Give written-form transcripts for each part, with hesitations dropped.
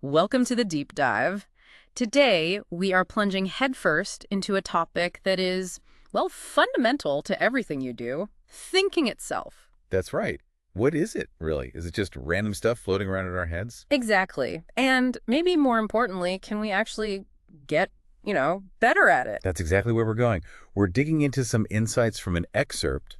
Welcome to the deep dive. Today, we are plunging headfirst into a topic that is, well, fundamental to everything you do, thinking itself. That's right. What is it, really? Is it just random stuff floating around in our heads? Exactly. And maybe more importantly, can we actually get, better at it? That's exactly where we're going. We're digging into some insights from an excerpt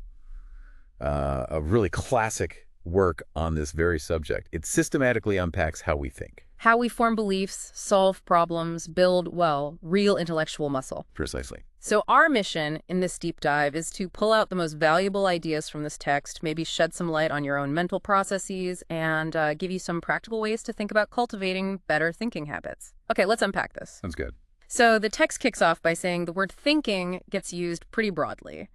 of really classic work on this very subject. It systematically unpacks how we think. How we form beliefs, solve problems, build, well, real intellectual muscle. Precisely. So our mission in this deep dive is to pull out the most valuable ideas from this text, maybe shed some light on your own mental processes, and give you some practical ways to think about cultivating better thinking habits. Okay, let's unpack this. Sounds good. So the text kicks off by saying the word thinking gets used pretty broadly.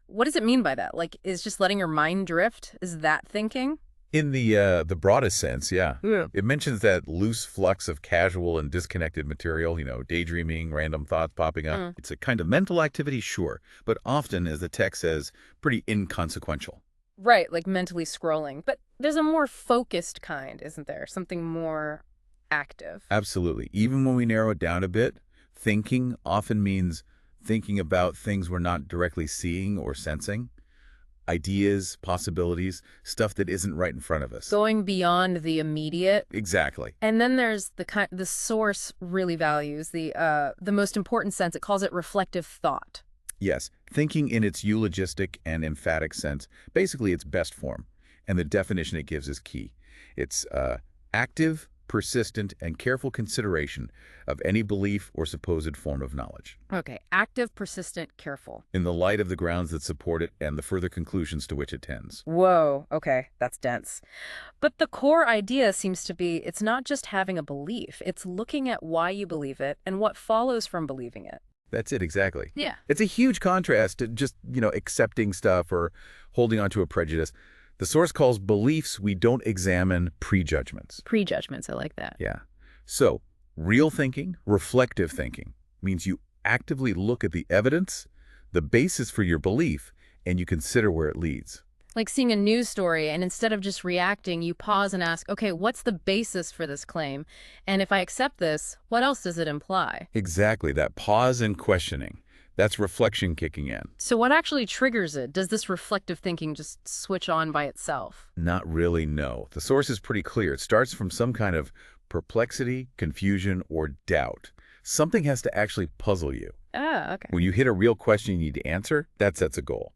What does it mean by that? Like, is just letting your mind drift? Is that thinking? In the broadest sense, yeah. Yeah. It mentions that loose flux of casual and disconnected material, daydreaming, random thoughts popping up. It's a kind of mental activity, sure, but often, as the text says, pretty inconsequential. Right, like mentally scrolling. But there's a more focused kind, isn't there? Something more active. Absolutely. Even when we narrow it down a bit, thinking often means thinking about things we're not directly seeing or sensing. Ideas, possibilities, stuff that isn't right in front of us. Going beyond the immediate. Exactly. And then there's the source really values the most important sense. It calls it reflective thought. Yes, thinking in its eulogistic and emphatic sense, basically its best form. And the definition it gives is key. It's active, persistent, and careful consideration of any belief or supposed form of knowledge. Okay, active, persistent, careful. In the light of the grounds that support it and the further conclusions to which it tends. Whoa, okay, that's dense. But the core idea seems to be it's not just having a belief, it's looking at why you believe it and what follows from believing it. That's it, exactly. Yeah. It's a huge contrast to just, accepting stuff or holding on to a prejudice. The source calls beliefs we don't examine prejudgments. Prejudgments, I like that. Yeah. So, real thinking, reflective thinking, means you actively look at the evidence, the basis for your belief, and you consider where it leads. Like seeing a news story, and instead of just reacting, you pause and ask, okay, what's the basis for this claim? And if I accept this, what else does it imply? Exactly, that pause and questioning. That's reflection kicking in. So what actually triggers it? Does this reflective thinking just switch on by itself? Not really, no. The source is pretty clear. It starts from some kind of perplexity, confusion, or doubt. Something has to actually puzzle you. Ah, okay. When you hit a real question you need to answer, that sets a goal.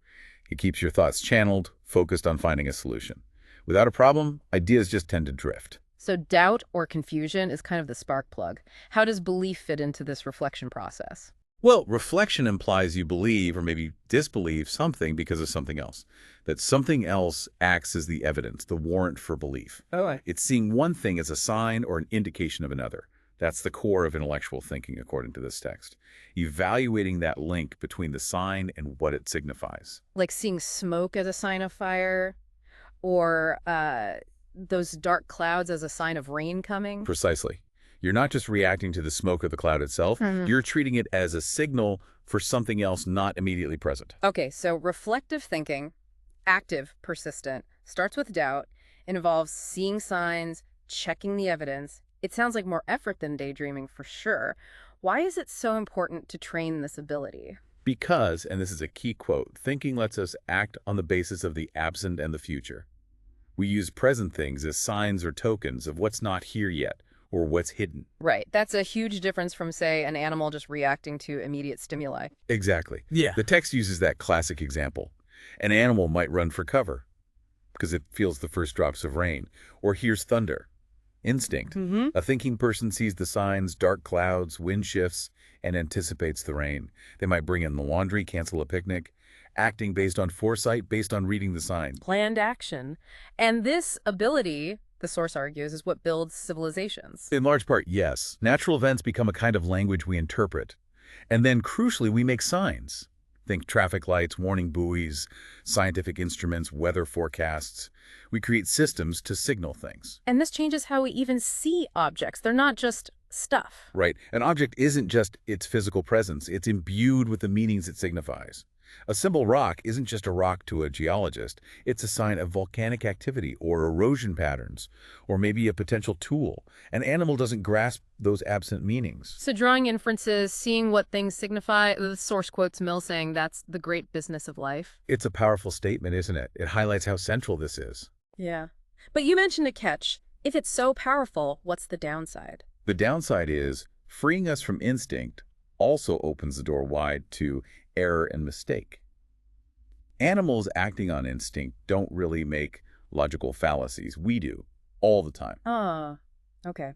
It keeps your thoughts channeled, focused on finding a solution. Without a problem, ideas just tend to drift. So doubt or confusion is kind of the spark plug. How does belief fit into this reflection process? Well, reflection implies you believe or maybe disbelieve something because of something else. That something else acts as the evidence, the warrant for belief. Oh, It's seeing one thing as a sign or an indication of another. That's the core of intellectual thinking, according to this text. Evaluating that link between the sign and what it signifies. like seeing smoke as a sign of fire, or those dark clouds as a sign of rain coming? Precisely. You're not just reacting to the smoke or the cloud itself. You're treating it as a signal for something else not immediately present. Okay, so reflective thinking, active, persistent, starts with doubt, involves seeing signs, checking the evidence. It sounds like more effort than daydreaming for sure. Why is it so important to train this ability? Because, and this is a key quote, thinking lets us act on the basis of the absent and the future. We use present things as signs or tokens of what's not here yet, or what's hidden. Right, that's a huge difference from, say, an animal just reacting to immediate stimuli. Exactly. Yeah. The text uses that classic example. An animal might run for cover because it feels the first drops of rain, or hears thunder. Instinct. A thinking person sees the signs, dark clouds, wind shifts, and anticipates the rain. They might bring in the laundry, cancel a picnic, acting based on foresight, based on reading the signs. Planned action. And this ability, the source argues, is what builds civilizations. In large part, yes. Natural events become a kind of language we interpret. And then, crucially, we make signs. Think traffic lights, warning buoys, scientific instruments, weather forecasts. We create systems to signal things. And this changes how we even see objects. They're not just stuff. Right. An object isn't just its physical presence. It's imbued with the meanings it signifies. A simple rock isn't just a rock to a geologist. It's a sign of volcanic activity or erosion patterns, or maybe a potential tool. An animal doesn't grasp those absent meanings. So drawing inferences, seeing what things signify, the source quotes Mill saying that's the great business of life. It's a powerful statement, isn't it? It highlights how central this is. Yeah. But you mentioned a catch. If it's so powerful, what's the downside? The downside is freeing us from instinct also opens the door wide to error and mistake. Animals acting on instinct don't really make logical fallacies. We do, all the time. Ah, okay.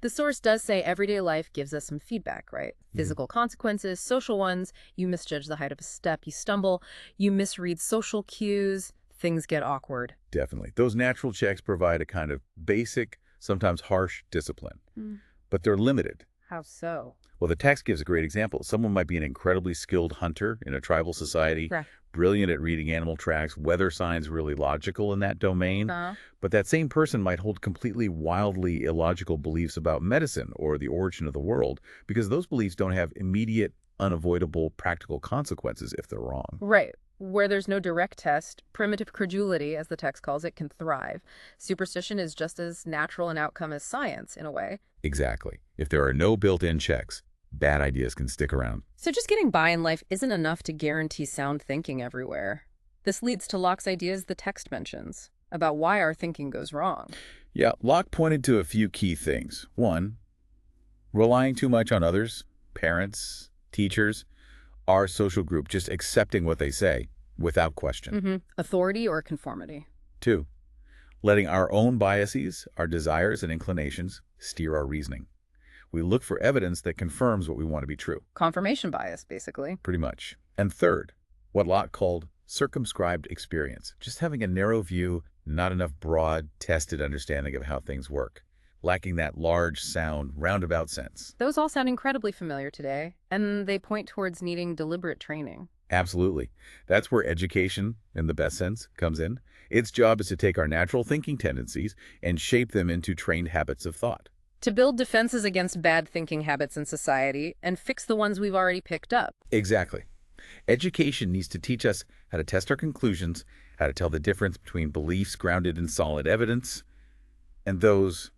The source does say everyday life gives us some feedback, right? Physical consequences, social ones. You misjudge the height of a step, you stumble, you misread social cues, things get awkward. Definitely. Those natural checks provide a kind of basic, sometimes harsh discipline, but they're limited. How so? Well, the text gives a great example. Someone might be an incredibly skilled hunter in a tribal society, Right. brilliant at reading animal tracks, weather signs really logical in that domain. But that same person might hold completely wildly illogical beliefs about medicine or the origin of the world, because those beliefs don't have immediate, unavoidable practical consequences if they're wrong. Right. Where there's no direct test, primitive credulity, as the text calls it, can thrive. Superstition is just as natural an outcome as science, in a way. Exactly. If there are no built-in checks, bad ideas can stick around. So just getting by in life isn't enough to guarantee sound thinking everywhere. This leads to Locke's ideas the text mentions about why our thinking goes wrong. Yeah, Locke pointed to a few key things. One, relying too much on others, parents, teachers, our social group, just accepting what they say without question. Authority or conformity. Two, letting our own biases, our desires and inclinations steer our reasoning. We look for evidence that confirms what we want to be true. Confirmation bias, basically. Pretty much. And third, what Locke called circumscribed experience, just having a narrow view, not enough broad, tested understanding of how things work, lacking that large, sound, roundabout sense. Those all sound incredibly familiar today, and they point towards needing deliberate training. Absolutely. That's where education, in the best sense, comes in. Its job is to take our natural thinking tendencies and shape them into trained habits of thought. To build defenses against bad thinking habits in society and fix the ones we've already picked up. Exactly. Education needs to teach us how to test our conclusions, how to tell the difference between beliefs grounded in solid evidence and those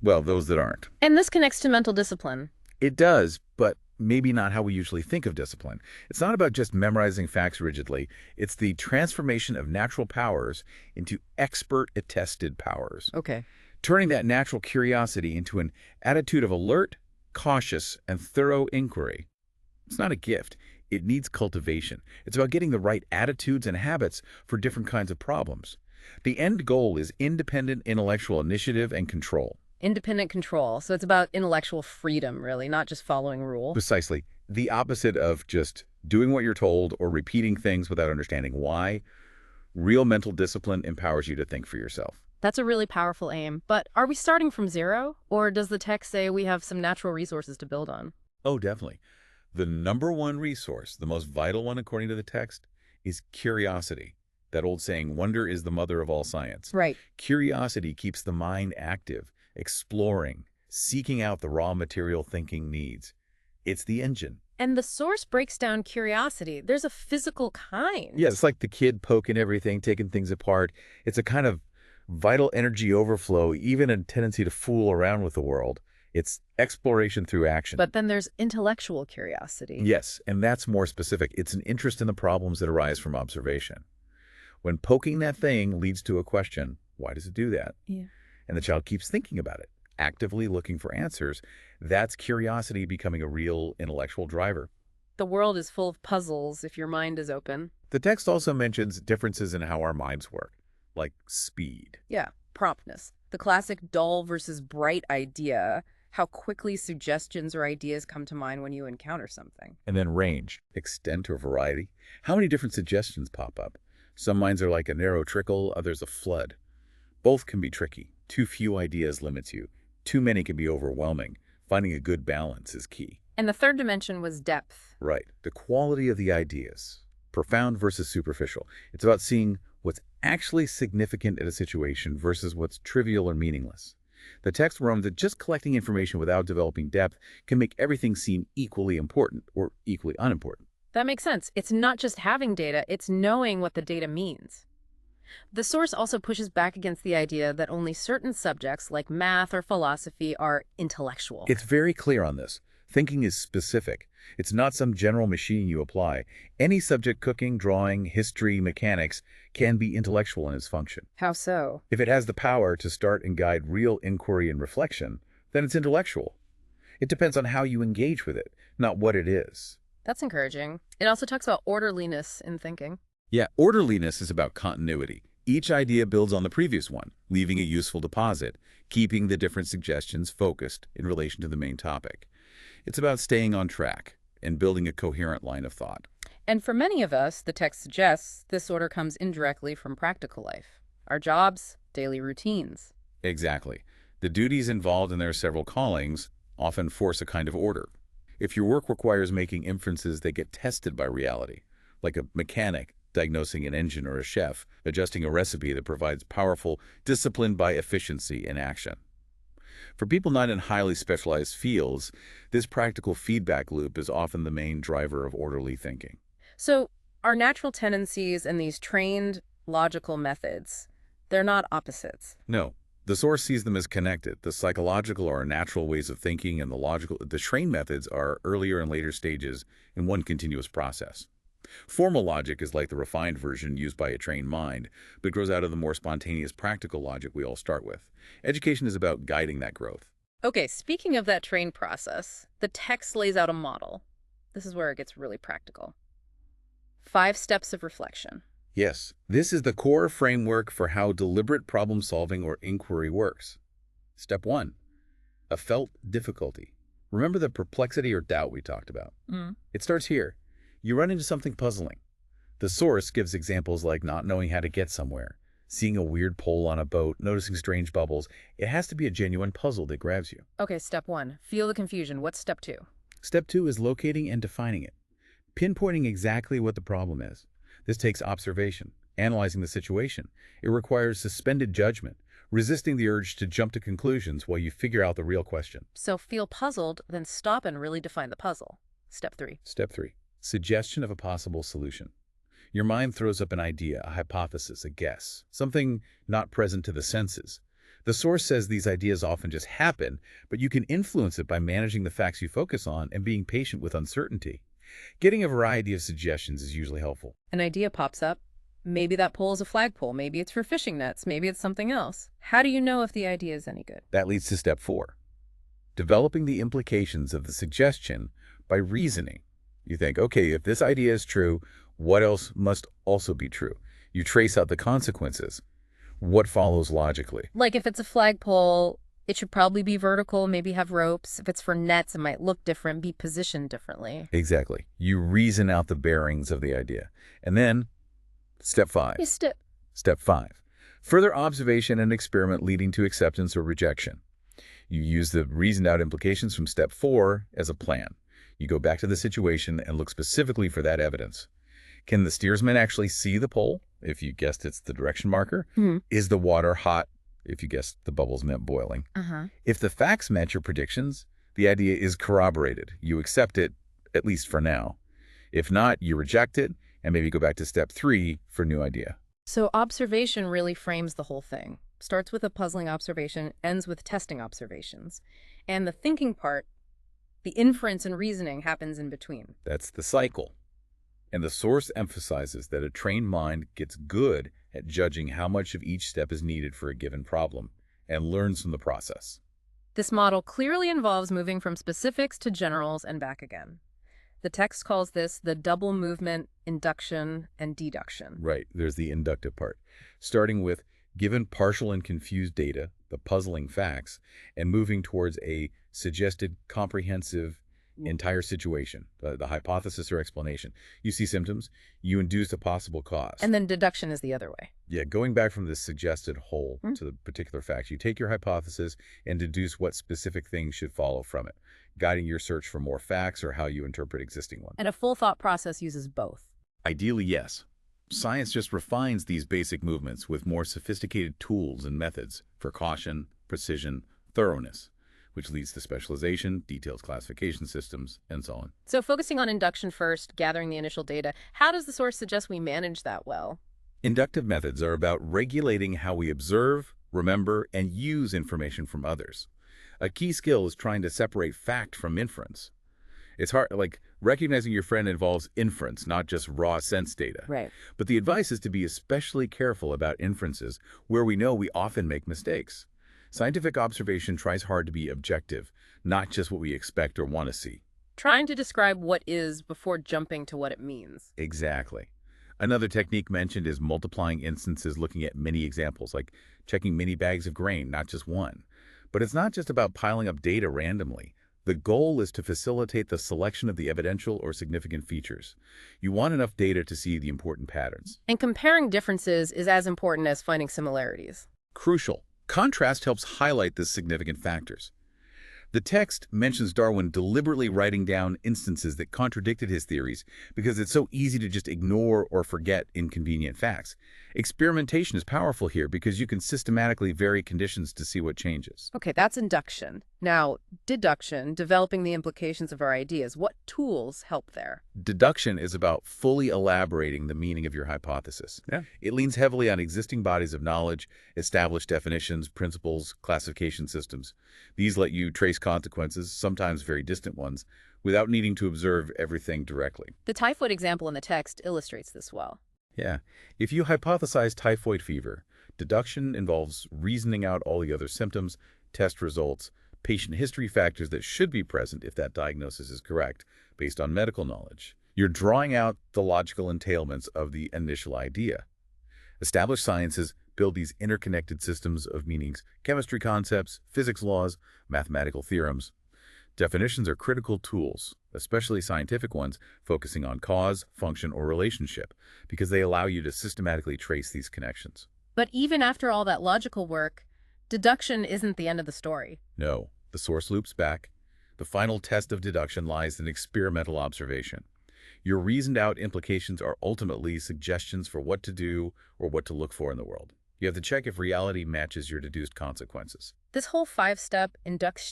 that aren't. And this connects to mental discipline. It does, but maybe not how we usually think of discipline. It's not about just memorizing facts rigidly. It's the transformation of natural powers into expert-attested powers. Okay. Turning that natural curiosity into an attitude of alert, cautious, and thorough inquiry. It's not a gift. It needs cultivation. It's about getting the right attitudes and habits for different kinds of problems. The end goal is independent intellectual initiative and control. Independent control. So it's about intellectual freedom, really, not just following rules. Precisely. The opposite of just doing what you're told or repeating things without understanding why. Real mental discipline empowers you to think for yourself. That's a really powerful aim. But are we starting from zero? Or does the text say we have some natural resources to build on? Oh, definitely. The number one resource, the most vital one according to the text, is curiosity. That old saying, wonder is the mother of all science. Right. Curiosity keeps the mind active, exploring, seeking out the raw material thinking needs. It's the engine. And the source breaks down curiosity. There's a physical kind. Yeah, it's like the kid poking everything, taking things apart. It's a kind of vital energy overflow, even a tendency to fool around with the world. It's exploration through action. But then there's intellectual curiosity. Yes, and that's more specific. It's an interest in the problems that arise from observation. When poking that thing leads to a question, why does it do that? Yeah. And the child keeps thinking about it, actively looking for answers, that's curiosity becoming a real intellectual driver. The world is full of puzzles if your mind is open. The text also mentions differences in how our minds work, like speed. Yeah, promptness. The classic dull versus bright idea, how quickly suggestions or ideas come to mind when you encounter something. And then range, extent or variety. How many different suggestions pop up? Some minds are like a narrow trickle, others a flood. Both can be tricky. Too few ideas limits you. Too many can be overwhelming. Finding a good balance is key. And the third dimension was depth. Right. The quality of the ideas. Profound versus superficial. It's about seeing what's actually significant in a situation versus what's trivial or meaningless. The text warns that just collecting information without developing depth can make everything seem equally important or equally unimportant. That makes sense. It's not just having data, it's knowing what the data means. The source also pushes back against the idea that only certain subjects, like math or philosophy, are intellectual. It's very clear on this. Thinking is specific. It's not some general machine you apply. Any subject, cooking, drawing, history, mechanics, can be intellectual in its function. How so? If it has the power to start and guide real inquiry and reflection, then it's intellectual. It depends on how you engage with it, not what it is. That's encouraging. It also talks about orderliness in thinking. Yeah, orderliness is about continuity. Each idea builds on the previous one, leaving a useful deposit, keeping the different suggestions focused in relation to the main topic. It's about staying on track and building a coherent line of thought. And for many of us, the text suggests this order comes indirectly from practical life. Our jobs, daily routines. Exactly. The duties involved in their several callings often force a kind of order. If your work requires making inferences that get tested by reality, like a mechanic diagnosing an engine or a chef adjusting a recipe that provides powerful discipline by efficiency in action. For people not in highly specialized fields, this practical feedback loop is often the main driver of orderly thinking. So our natural tendencies and these trained logical methods, they're not opposites. No, the source sees them as connected. The psychological or natural ways of thinking and the trained methods are earlier and later stages in one continuous process. Formal logic is like the refined version used by a trained mind, but grows out of the more spontaneous practical logic we all start with. Education is about guiding that growth. Okay, speaking of that trained process, the text lays out a model. This is where it gets really practical. 5 steps of reflection. Yes, this is the core framework for how deliberate problem-solving or inquiry works. Step 1. A felt difficulty. Remember the perplexity or doubt we talked about? It starts here. You run into something puzzling. The source gives examples like not knowing how to get somewhere, seeing a weird pole on a boat, noticing strange bubbles. It has to be a genuine puzzle that grabs you. Okay, step 1. Feel the confusion. What's step 2? Step 2 is locating and defining it, pinpointing exactly what the problem is. This takes observation, analyzing the situation. It requires suspended judgment, resisting the urge to jump to conclusions while you figure out the real question. So feel puzzled, then stop and really define the puzzle. Step 3. Step 3. Suggestion of a possible solution. Your mind throws up an idea, a hypothesis, a guess, something not present to the senses. The source says these ideas often just happen, but you can influence it by managing the facts you focus on and being patient with uncertainty. Getting a variety of suggestions is usually helpful. An idea pops up. Maybe that pole is a flagpole. Maybe it's for fishing nets. Maybe it's something else. How do you know if the idea is any good? That leads to step 4. Developing the implications of the suggestion by reasoning. You think, okay, if this idea is true, what else must also be true? You trace out the consequences. What follows logically? Like if it's a flagpole, it should probably be vertical, maybe have ropes. If it's for nets, it might look different, be positioned differently. Exactly. You reason out the bearings of the idea. And then, step 5. Step 5. Further observation and experiment leading to acceptance or rejection. You use the reasoned out implications from step 4 as a plan. You go back to the situation and look specifically for that evidence. Can the steersman actually see the pole, if you guessed it's the direction marker? Is the water hot, if you guessed the bubbles meant boiling? If the facts match your predictions, the idea is corroborated. You accept it, at least for now. If not, you reject it and maybe go back to step 3 for a new idea. So observation really frames the whole thing. Starts with a puzzling observation, ends with testing observations. And the thinking part, the inference and reasoning, happens in between. That's the cycle. And the source emphasizes that a trained mind gets good at judging how much of each step is needed for a given problem and learns from the process. This model clearly involves moving from specifics to generals and back again. The text calls this the double movement, induction, and deduction. Right, there's the inductive part. Starting with given partial and confused data, the puzzling facts, and moving towards a suggested comprehensive entire situation, the hypothesis or explanation. You see symptoms, you induce a possible cause. And then deduction is the other way. Yeah, going back from the suggested whole to the particular fact, you take your hypothesis and deduce what specific things should follow from it, guiding your search for more facts or how you interpret existing ones. And a full thought process uses both. Ideally, yes. Science just refines these basic movements with more sophisticated tools and methods for caution, precision, thoroughness. which leads to specialization, detailed classification systems, and so on. So focusing on induction first, gathering the initial data, how does the source suggest we manage that well? Inductive methods are about regulating how we observe, remember, and use information from others. A key skill is trying to separate fact from inference. It's hard, like recognizing your friend involves inference, not just raw sense data. Right. But the advice is to be especially careful about inferences where we know we often make mistakes. Scientific observation tries hard to be objective, not just what we expect or want to see. Trying to describe what is before jumping to what it means. Exactly. Another technique mentioned is multiplying instances, looking at many examples, like checking many bags of grain, not just one. But it's not just about piling up data randomly. The goal is to facilitate the selection of the evidential or significant features. You want enough data to see the important patterns. And comparing differences is as important as finding similarities. Crucial. Contrast helps highlight the significant factors. The text mentions Darwin deliberately writing down instances that contradicted his theories because it's so easy to just ignore or forget inconvenient facts. Experimentation is powerful here because you can systematically vary conditions to see what changes. Okay, that's induction. Now, deduction, developing the implications of our ideas. What tools help there? Deduction is about fully elaborating the meaning of your hypothesis. Yeah. It leans heavily on existing bodies of knowledge, established definitions, principles, classification systems. These let you trace consequences, sometimes very distant ones, without needing to observe everything directly. The typhoid example in the text illustrates this well. Yeah. If you hypothesize typhoid fever, deduction involves reasoning out all the other symptoms, test results, patient history factors that should be present if that diagnosis is correct, based on medical knowledge. You're drawing out the logical entailments of the initial idea. Established sciences build these interconnected systems of meanings, chemistry concepts, physics laws, mathematical theorems. Definitions are critical tools, especially scientific ones focusing on cause, function, or relationship, because they allow you to systematically trace these connections. But even after all that logical work, deduction isn't the end of the story. No, the source loops back. The final test of deduction lies in experimental observation. Your reasoned-out implications are ultimately suggestions for what to do or what to look for in the world. You have to check if reality matches your deduced consequences. This whole five-step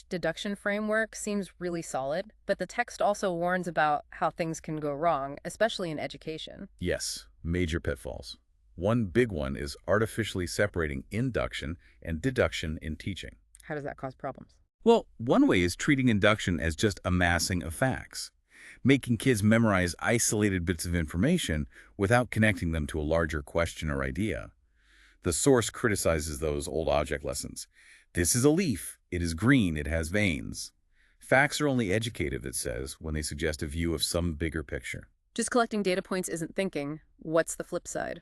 deduction framework seems really solid, but the text also warns about how things can go wrong, especially in education. Yes, major pitfalls. One big one is artificially separating induction and deduction in teaching. How does that cause problems? Well, one way is treating induction as just amassing of facts, making kids memorize isolated bits of information without connecting them to a larger question or idea. The source criticizes those old object lessons. This is a leaf. It is green. It has veins. Facts are only educative, it says, when they suggest a view of some bigger picture. Just collecting data points isn't thinking. What's the flip side?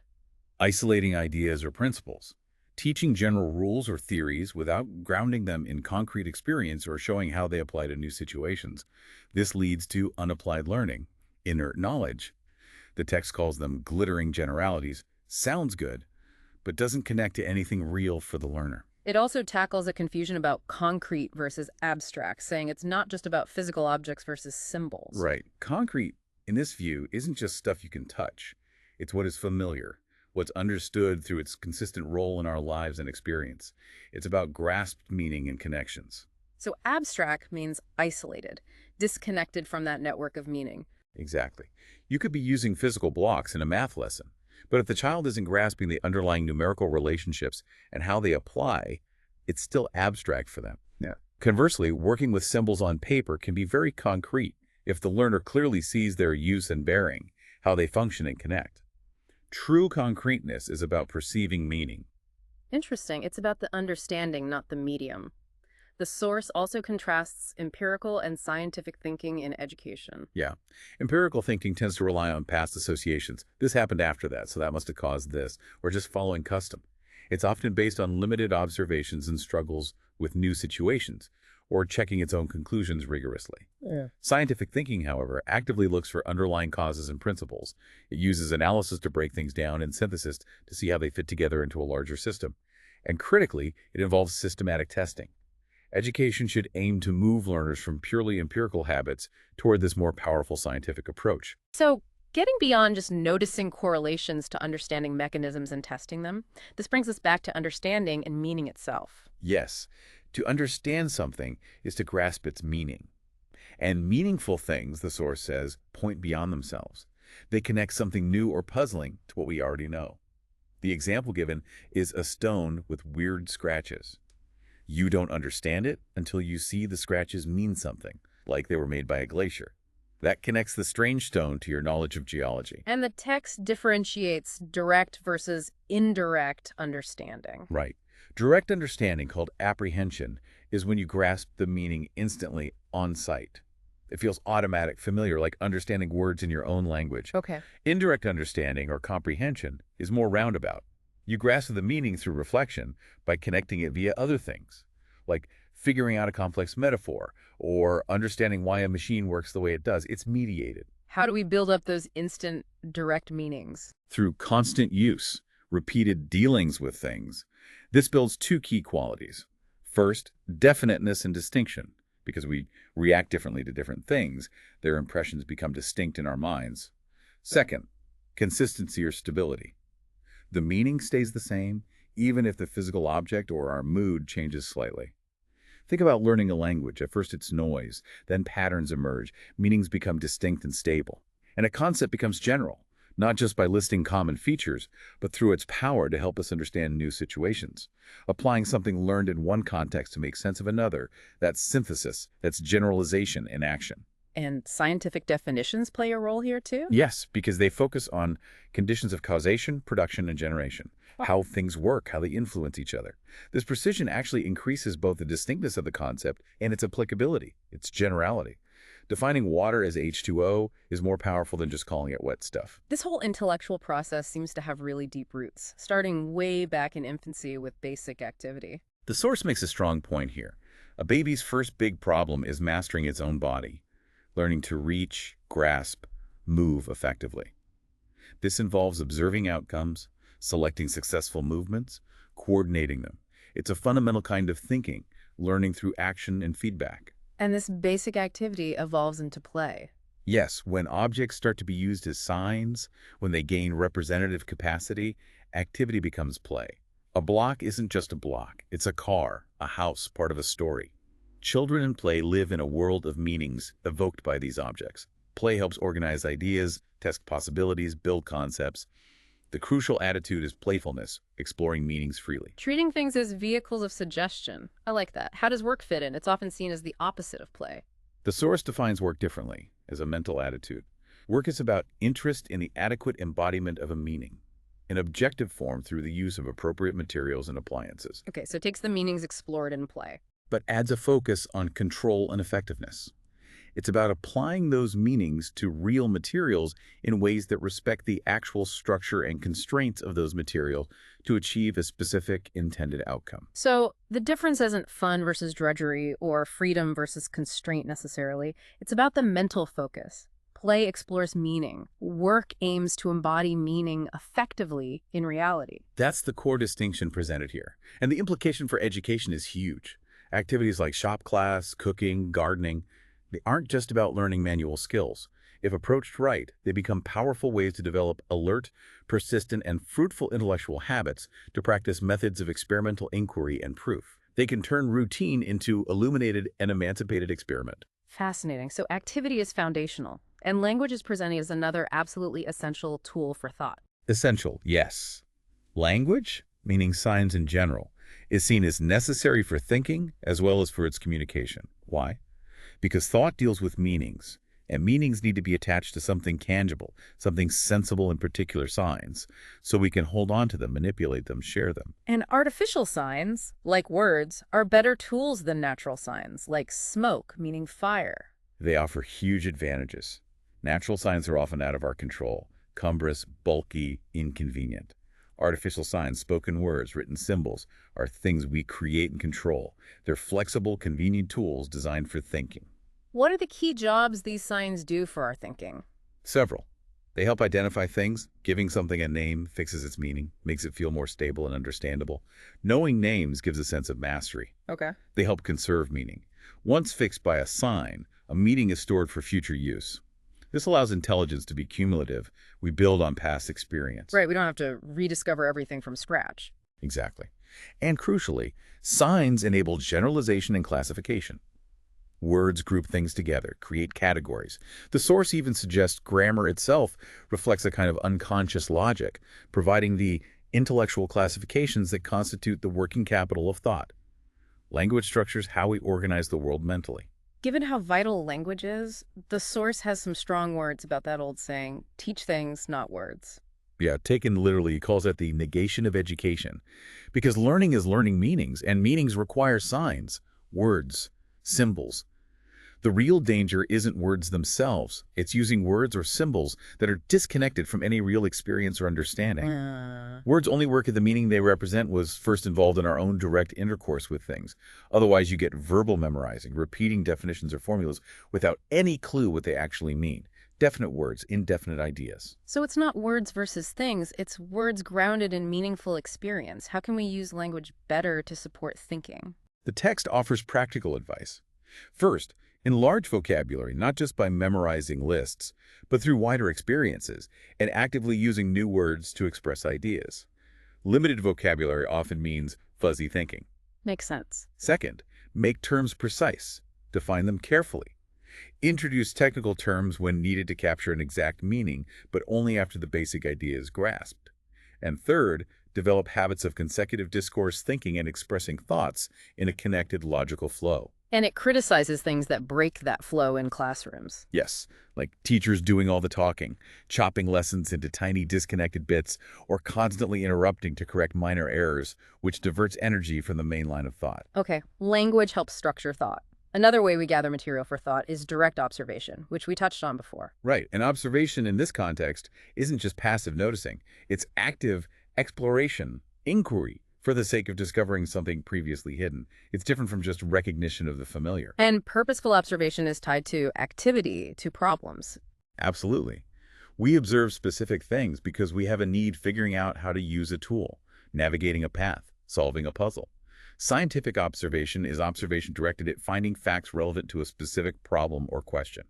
Isolating ideas or principles. Teaching general rules or theories without grounding them in concrete experience or showing how they apply to new situations. This leads to unapplied learning, inert knowledge. The text calls them glittering generalities. Sounds good, but doesn't connect to anything real for the learner. It also tackles a confusion about concrete versus abstract, saying it's not just about physical objects versus symbols. Right. Concrete, in this view, isn't just stuff you can touch. It's what is familiar, what's understood through its consistent role in our lives and experience. It's about grasped meaning and connections. So abstract means isolated, disconnected from that network of meaning. Exactly. You could be using physical blocks in a math lesson, but if the child isn't grasping the underlying numerical relationships and how they apply, it's still abstract for them. Yeah. Conversely, working with symbols on paper can be very concrete if the learner clearly sees their use and bearing, how they function and connect. True concreteness is about perceiving meaning. Interesting. It's about the understanding, not the medium. The source also contrasts empirical and scientific thinking in education. Yeah. Empirical thinking tends to rely on past associations. This happened after that, so that must have caused this, or just following custom. It's often based on limited observations and struggles with new situations, or checking its own conclusions rigorously. Yeah. Scientific thinking, however, actively looks for underlying causes and principles. It uses analysis to break things down and synthesis to see how they fit together into a larger system. And critically, it involves systematic testing. Education should aim to move learners from purely empirical habits toward this more powerful scientific approach. So, getting beyond just noticing correlations to understanding mechanisms and testing them, this brings us back to understanding and meaning itself. Yes, To understand something is to grasp its meaning. And meaningful things, the source says, point beyond themselves. They connect something new or puzzling to what we already know. The example given is a stone with weird scratches. You don't understand it until you see the scratches mean something, like they were made by a glacier. That connects the strange stone to your knowledge of geology. And the text differentiates direct versus indirect understanding. Right. Direct understanding, called apprehension, is when you grasp the meaning instantly on sight. It feels automatic, familiar, like understanding words in your own language. Okay. Indirect understanding, or comprehension, is more roundabout. You grasp the meaning through reflection by connecting it via other things, like figuring out a complex metaphor or understanding why a machine works the way it does. It's mediated How do we build up those instant direct meanings? through constant use, repeated dealings with things. This builds two key qualities. First, definiteness and distinction. Because we react differently to different things, their impressions become distinct in our minds. Second, consistency or stability. The meaning stays the same, even if the physical object or our mood changes slightly. Think about learning a language. At first it's noise, then patterns emerge, meanings become distinct and stable. And a concept becomes general, not just by listing common features, but through its power to help us understand new situations. Applying something learned in one context to make sense of another, that's synthesis, that's generalization in action. And scientific definitions play a role here too? Yes, because they focus on conditions of causation, production, and generation, how things work, how they influence each other. This precision actually increases both the distinctness of the concept and its applicability, its generality. Defining water as H2O is more powerful than just calling it wet stuff. This whole intellectual process seems to have really deep roots, starting way back in infancy with basic activity. The source makes a strong point here. A baby's first big problem is mastering its own body, learning to reach, grasp, move effectively. This involves observing outcomes, selecting successful movements, coordinating them. It's a fundamental kind of thinking, learning through action and feedback. And this basic activity evolves into play. Yes, when objects start to be used as signs, when they gain representative capacity, activity becomes play. A block isn't just a block. It's a car, a house, part of a story. Children in play live in a world of meanings evoked by these objects. Play helps organize ideas, test possibilities, build concepts. The crucial attitude is playfulness, exploring meanings freely. Treating things as vehicles of suggestion. I like that. How does work fit in? It's often seen as the opposite of play. The source defines work differently, as a mental attitude. Work is about interest in the adequate embodiment of a meaning, in objective form through the use of appropriate materials and appliances, Okay, so it takes the meanings explored in play. but adds a focus on control and effectiveness. It's about applying those meanings to real materials in ways that respect the actual structure and constraints of those materials to achieve a specific intended outcome. So the difference isn't fun versus drudgery or freedom versus constraint necessarily. It's about the mental focus. Play explores meaning. Work aims to embody meaning effectively in reality. That's the core distinction presented here. And the implication for education is huge. Activities like shop class, cooking, gardening, they aren't just about learning manual skills. If approached right, they become powerful ways to develop alert, persistent, and fruitful intellectual habits to practice methods of experimental inquiry and proof. They can turn routine into illuminated and emancipated experiment. Fascinating. So activity is foundational, and language is presented as another absolutely essential tool for thought. Essential, yes. Language, meaning signs in general, is seen as necessary for thinking as well as for its communication. Why? Because thought deals with meanings, and meanings need to be attached to something tangible, something sensible in particular signs, so we can hold on to them, manipulate them, share them. And artificial signs, like words, are better tools than natural signs, like smoke, meaning fire. They offer huge advantages. Natural signs are often out of our control, cumbrous, bulky, inconvenient. Artificial signs, spoken words, written symbols, are things we create and control. They're flexible, convenient tools designed for thinking. What are the key jobs these signs do for our thinking? Several. They help identify things. Giving something a name fixes its meaning, makes it feel more stable and understandable. Knowing names gives a sense of mastery. Okay. They help conserve meaning. Once fixed by a sign, a meaning is stored for future use. This allows intelligence to be cumulative. We build on past experience. Right, we don't have to rediscover everything from scratch. Exactly. And crucially, signs enable generalization and classification. Words group things together, create categories. The source even suggests grammar itself reflects a kind of unconscious logic, providing the intellectual classifications that constitute the working capital of thought. Language structures how we organize the world mentally. Given how vital language is, the source has some strong words about that old saying, teach things, not words. Yeah, taken literally, he calls that the negation of education. Because learning is learning meanings, and meanings require signs, words, symbols. The real danger isn't words themselves. It's using words or symbols that are disconnected from any real experience or understanding. Words only work if the meaning they represent was first involved in our own direct intercourse with things. Otherwise, you get verbal memorizing, repeating definitions or formulas without any clue what they actually mean. Definite words, indefinite ideas. So it's not words versus things, it's words grounded in meaningful experience. How can we use language better to support thinking? The text offers practical advice. First, enlarge vocabulary, not just by memorizing lists, but through wider experiences and actively using new words to express ideas. Limited vocabulary often means fuzzy thinking. Makes sense. Second, make terms precise. Define them carefully. Introduce technical terms when needed to capture an exact meaning, but only after the basic idea is grasped. And third, develop habits of consecutive discourse thinking and expressing thoughts in a connected, logical flow. And it criticizes things that break that flow in classrooms. Yes, like teachers doing all the talking, chopping lessons into tiny disconnected bits, or constantly interrupting to correct minor errors, which diverts energy from the main line of thought. Okay, language helps structure thought. Another way we gather material for thought is direct observation, which we touched on before. Right, and observation in this context isn't just passive noticing, it's active exploration, inquiry, for the sake of discovering something previously hidden. It's different from just recognition of the familiar. And purposeful observation is tied to activity, to problems. Absolutely. We observe specific things because we have a need figuring out how to use a tool, navigating a path, solving a puzzle. Scientific observation is observation directed at finding facts relevant to a specific problem or question.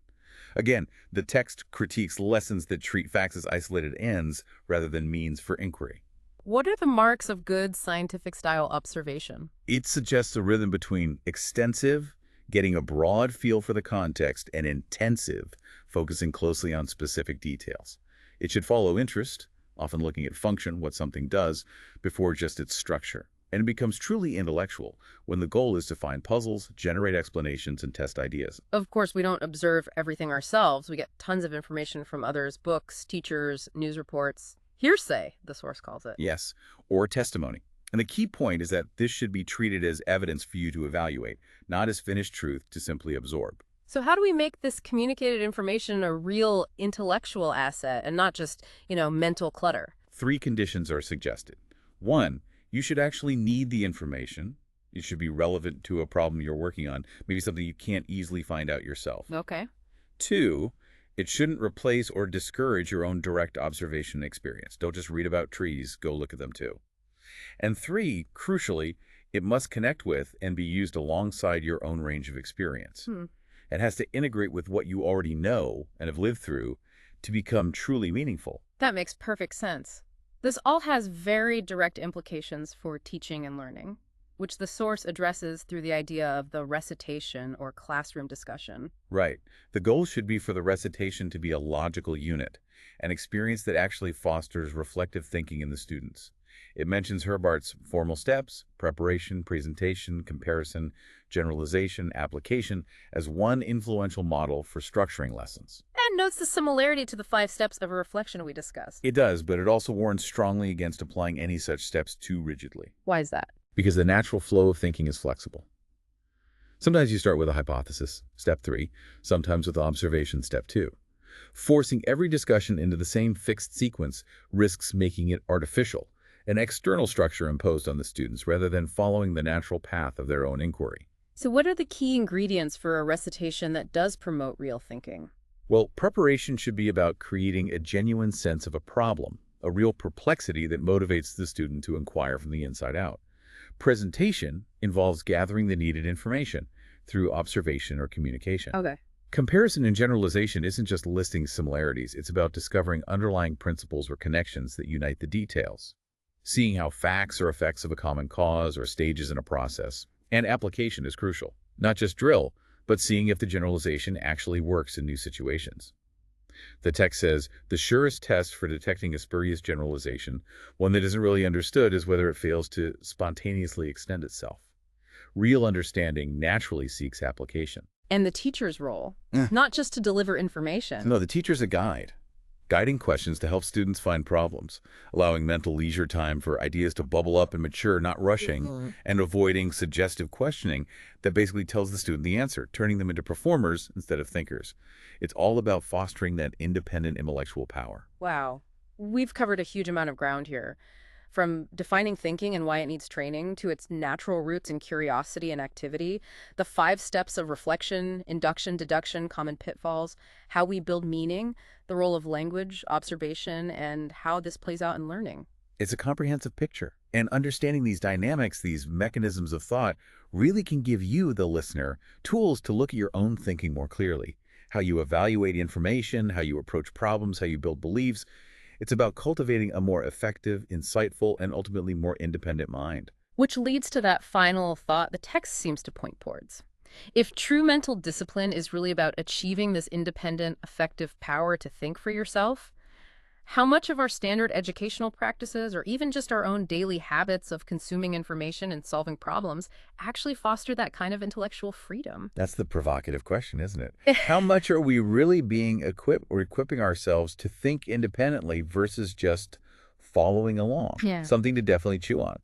Again, the text critiques lessons that treat facts as isolated ends rather than means for inquiry. What are the marks of good scientific-style observation? It suggests a rhythm between extensive, getting a broad feel for the context, and intensive, focusing closely on specific details. It should follow interest, often looking at function, what something does, before just its structure. And it becomes truly intellectual when the goal is to find puzzles, generate explanations, and test ideas. Of course, we don't observe everything ourselves. We get tons of information from others, books, teachers, news reports. Hearsay, the source calls it. Yes, or testimony. And the key point is that this should be treated as evidence for you to evaluate, not as finished truth to simply absorb. So how do we make this communicated information a real intellectual asset and not just, mental clutter? 3 conditions are suggested. 1, you should actually need the information. It should be relevant to a problem you're working on, maybe something you can't easily find out yourself. Okay. 2, it shouldn't replace or discourage your own direct observation experience. Don't just read about trees, go look at them too. And 3, crucially, it must connect with and be used alongside your own range of experience. It has to integrate with what you already know and have lived through to become truly meaningful. That makes perfect sense. This all has very direct implications for teaching and learning, which the source addresses through the idea of the recitation or classroom discussion. Right. The goal should be for the recitation to be a logical unit, an experience that actually fosters reflective thinking in the students. It mentions Herbart's formal steps, preparation, presentation, comparison, generalization, application as one influential model for structuring lessons. And notes the similarity to the 5 steps of reflection we discussed. It does, but it also warns strongly against applying any such steps too rigidly. Why is that? Because the natural flow of thinking is flexible. Sometimes you start with a hypothesis, step 3, sometimes with observation, step 2. Forcing every discussion into the same fixed sequence risks making it artificial, an external structure imposed on the students rather than following the natural path of their own inquiry. So what are the key ingredients for a recitation that does promote real thinking? Well, preparation should be about creating a genuine sense of a problem, a real perplexity that motivates the student to inquire from the inside out. Presentation involves gathering the needed information through observation or communication. Okay. Comparison and generalization isn't just listing similarities, it's about discovering underlying principles or connections that unite the details. Seeing how facts are effects of a common cause or stages in a process. And application is crucial. Not just drill, but seeing if the generalization actually works in new situations. The text says, the surest test for detecting a spurious generalization, one that isn't really understood, is whether it fails to spontaneously extend itself. Real understanding naturally seeks application. And the teacher's role, Eh. not just to deliver information. No, the teacher's a guide, guiding questions to help students find problems, allowing mental leisure time for ideas to bubble up and mature, not rushing, and avoiding suggestive questioning that basically tells the student the answer, turning them into performers instead of thinkers. It's all about fostering that independent intellectual power. Wow. We've covered a huge amount of ground here. From defining thinking and why it needs training to its natural roots in curiosity and activity, the 5 steps of reflection, induction, deduction, common pitfalls, how we build meaning, the role of language, observation, and how this plays out in learning. It's a comprehensive picture, and understanding these dynamics, these mechanisms of thought, really can give you, the listener, tools to look at your own thinking more clearly. How you evaluate information, how you approach problems, how you build beliefs. It's about cultivating a more effective, insightful, and ultimately more independent mind. Which leads to that final thought the text seems to point towards. If true mental discipline is really about achieving this independent, effective power to think for yourself, how much of our standard educational practices, or even just our own daily habits of consuming information and solving problems, actually foster that kind of intellectual freedom? That's the provocative question, isn't it? How much are we really being equipped or equipping ourselves to think independently versus just following along? Yeah. Something to definitely chew on.